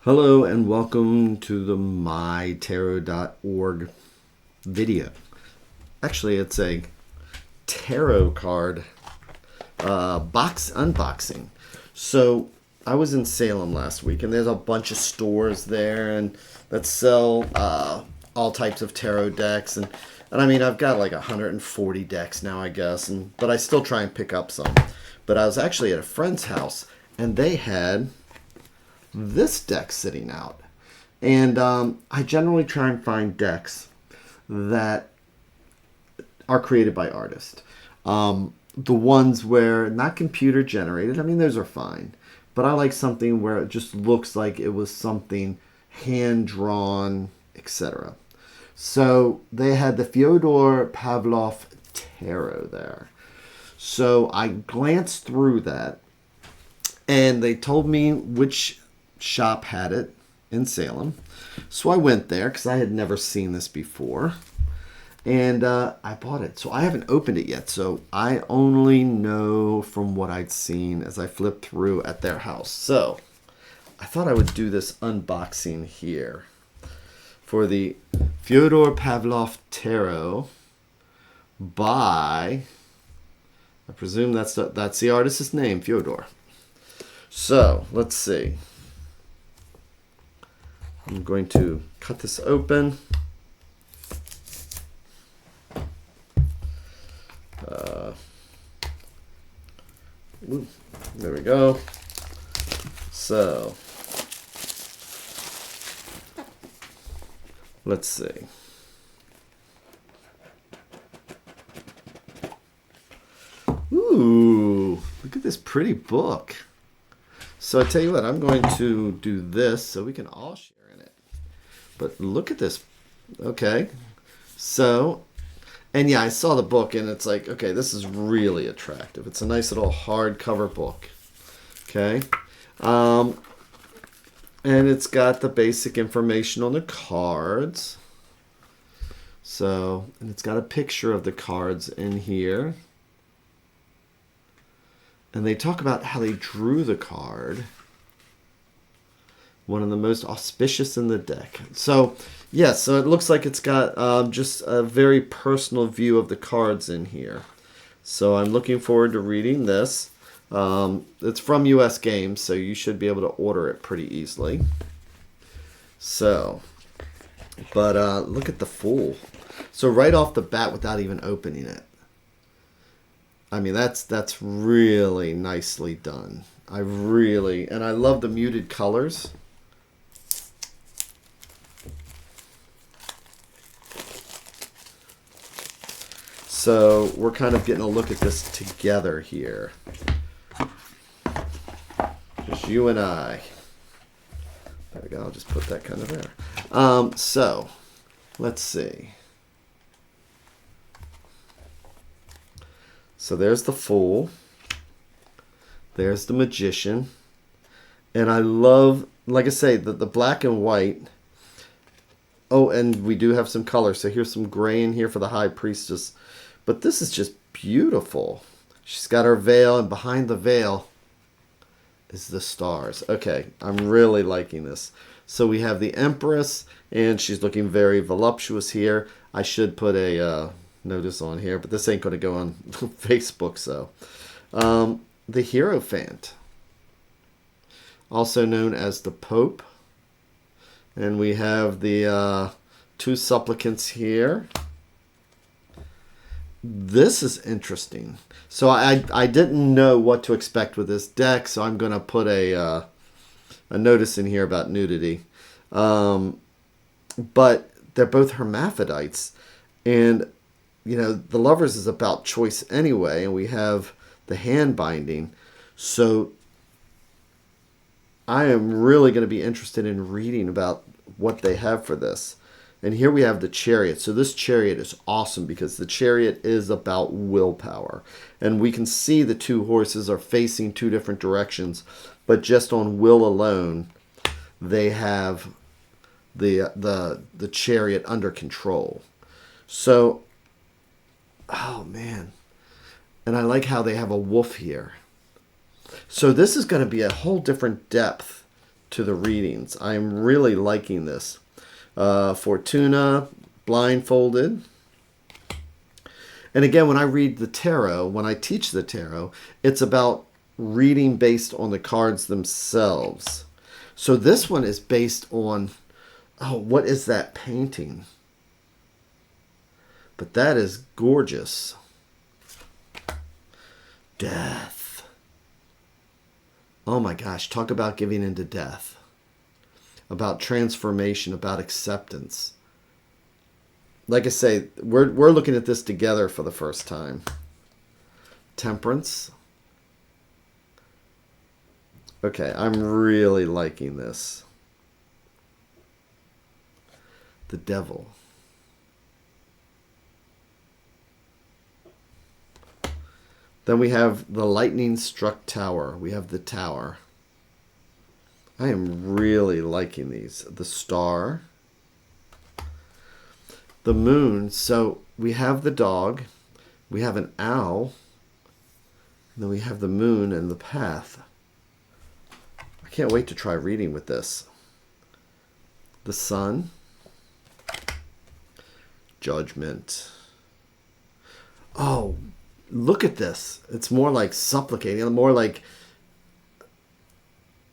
Hello and welcome to the MyTarot.org video. Actually, it's a tarot card box unboxing. So I was in Salem last week, and there's a bunch of stores there and that sell all types of tarot decks, and I mean I've got like 140 decks now, I guess, but I still try and pick up some. But I was actually at a friend's house, and they had this deck sitting out. And I generally try and find decks that are created by artists. The ones where not computer generated, I mean, those are fine. But I like something where it just looks like it was something hand drawn, etc. So they had the Fyodor Pavlov Tarot there. So I glanced through that, and they told me which shop had it in Salem. So I went there because I had never seen this before, and I bought it. So I haven't opened it yet, so I only know from what I'd seen as I flipped through at their house. So I thought I would do this unboxing here for the Fyodor Pavlov Tarot by, I presume that's the artist's name, Fyodor. So let's see. I'm going to cut this open. There we go. So, let's see. Ooh, look at this pretty book. So I tell you what, I'm going to do this so we can all share in it. But look at this. Okay. So, and yeah, I saw the book and it's like, okay, this is really attractive. It's a nice little hardcover book. Okay. And it's got the basic information on the cards. So, and it's got a picture of the cards in here. And they talk about how they drew the card. One of the most auspicious in the deck. So, yeah, so it looks like it's got just a very personal view of the cards in here. So I'm looking forward to reading this. It's from US Games, so you should be able to order it pretty easily. So, but look at the Fool. So right off the bat, without even opening it, I mean, that's really nicely done. And I love the muted colors. So we're kind of getting a look at this together here. Just you and I. There we go. I'll just put that kind of there. So let's see. So there's the Fool. There's the Magician. And I love, like I say, the black and white. Oh, and we do have some color. So here's some gray in here for the High Priestess. But this is just beautiful. She's got her veil, and behind the veil is the stars. Okay, I'm really liking this. So we have the Empress, and she's looking very voluptuous here. I should put a notice on here, but this ain't going to go on Facebook. So the Hierophant, also known as the Pope, and we have the two supplicants here. This is interesting. So I didn't know what to expect with this deck, so I'm going to put a notice in here about nudity. But they're both hermaphrodites, and you know, the Lovers is about choice anyway, and we have the hand binding. So I am really going to be interested in reading about what they have for this. And here we have the Chariot. So this Chariot is awesome because the Chariot is about willpower. And we can see the two horses are facing two different directions. But just on will alone, they have the Chariot under control. So, oh man. And I like how they have a wolf here. So this is going to be a whole different depth to the readings. I'm really liking this. Fortuna, blindfolded. And again, when I read the tarot, when I teach the tarot, it's about reading based on the cards themselves. So this one is based on, oh, what is that painting? But that is gorgeous. Death. Oh my gosh, talk about giving into death. About transformation, about acceptance. Like I say, we're looking at this together for the first time. Temperance. Okay, I'm really liking this. The Devil. Then we have the lightning struck tower. We have the Tower. I am really liking these. The Star. The Moon. So we have the dog. We have an owl. And then we have the moon and the path. I can't wait to try reading with this. The Sun. Judgment. Oh, look at this. It's more like supplicating, more like,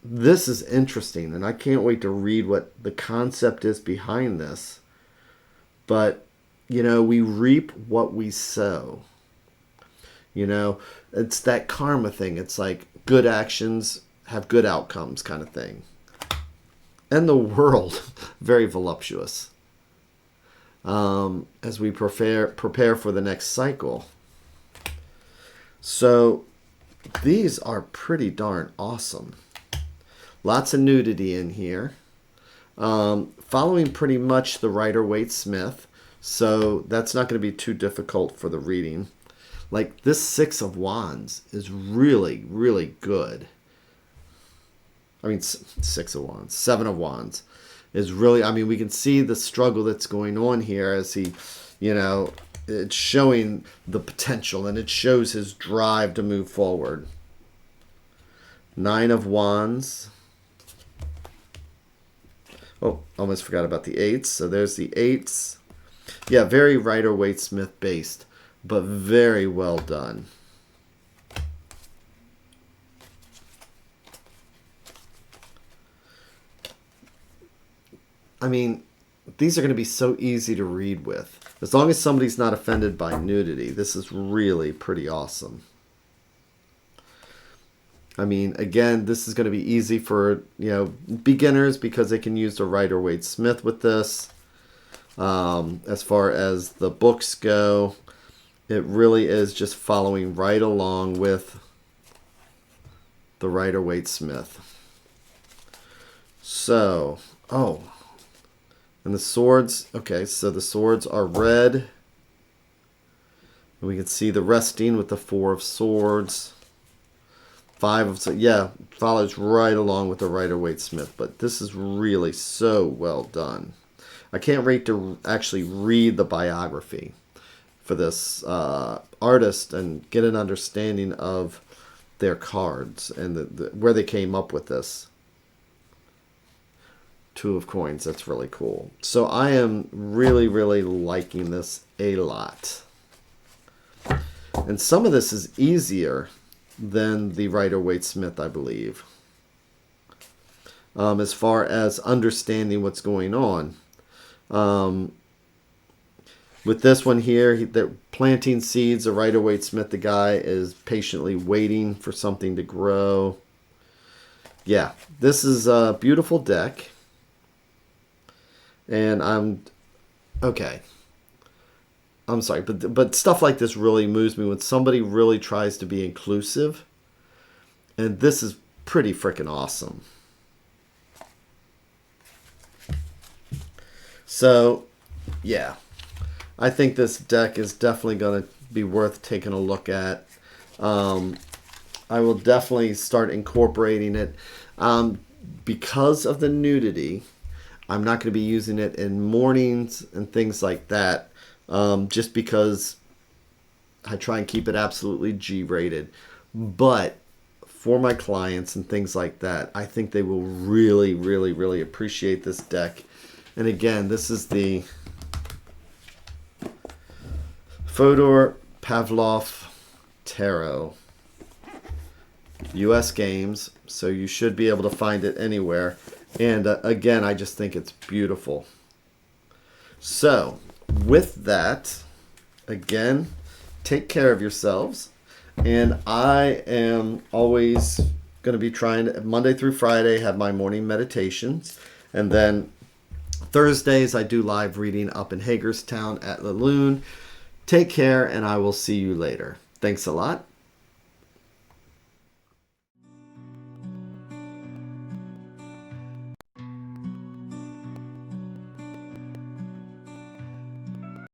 this is interesting, and I can't wait to read what the concept is behind this. But, you know, we reap what we sow. You know, it's that karma thing. It's like good actions have good outcomes kind of thing. And the world, very voluptuous. As we prepare for the next cycle. So these are pretty darn awesome. Lots of nudity in here. Following pretty much the Rider-Waite-Smith. So that's not going to be too difficult for the reading. Like this Six of Wands is really, really good. I mean, Six of Wands. Seven of Wands is really, I mean, we can see the struggle that's going on here as he, you know, it's showing the potential and it shows his drive to move forward. Nine of Wands. Oh, almost forgot about the eights. So there's the eights. Yeah, very Rider-Waite-Smith based, but very well done. I mean, these are going to be so easy to read with. As long as somebody's not offended by nudity, this is really pretty awesome. I mean, again, this is going to be easy for, you know, beginners because they can use the Rider-Waite-Smith with this. As far as the books go, it really is just following right along with the Rider-Waite-Smith. So, oh, and the swords, okay, so the swords are red. And we can see the resting with the Four of Swords. Five of Swords, yeah, follows right along with the Rider-Waite-Smith. But this is really so well done. I can't wait to actually read the biography for this artist and get an understanding of their cards and where they came up with this. Two of Coins, that's really cool. So I am really, really liking this a lot. And some of this is easier than the Rider-Waite-Smith, I believe. As far as understanding what's going on. With this one here, they're planting seeds. The Rider-Waite-Smith, the guy is patiently waiting for something to grow. Yeah, this is a beautiful deck. And I'm sorry, but stuff like this really moves me when somebody really tries to be inclusive. And this is pretty freaking awesome. So, yeah. I think this deck is definitely going to be worth taking a look at. I will definitely start incorporating it. Because of the nudity, I'm not going to be using it in mornings and things like that. Just because I try and keep it absolutely G-rated. But for my clients and things like that. I think they will really, really, really appreciate this deck. And again, this is the Fyodor Pavlov Tarot, US Games, so you should be able to find it anywhere. And again, I just think it's beautiful. So, with that, again, take care of yourselves. And I am always going to be trying to, Monday through Friday, have my morning meditations. And then Thursdays, I do live reading up in Hagerstown at the Loon. Take care, and I will see you later. Thanks a lot.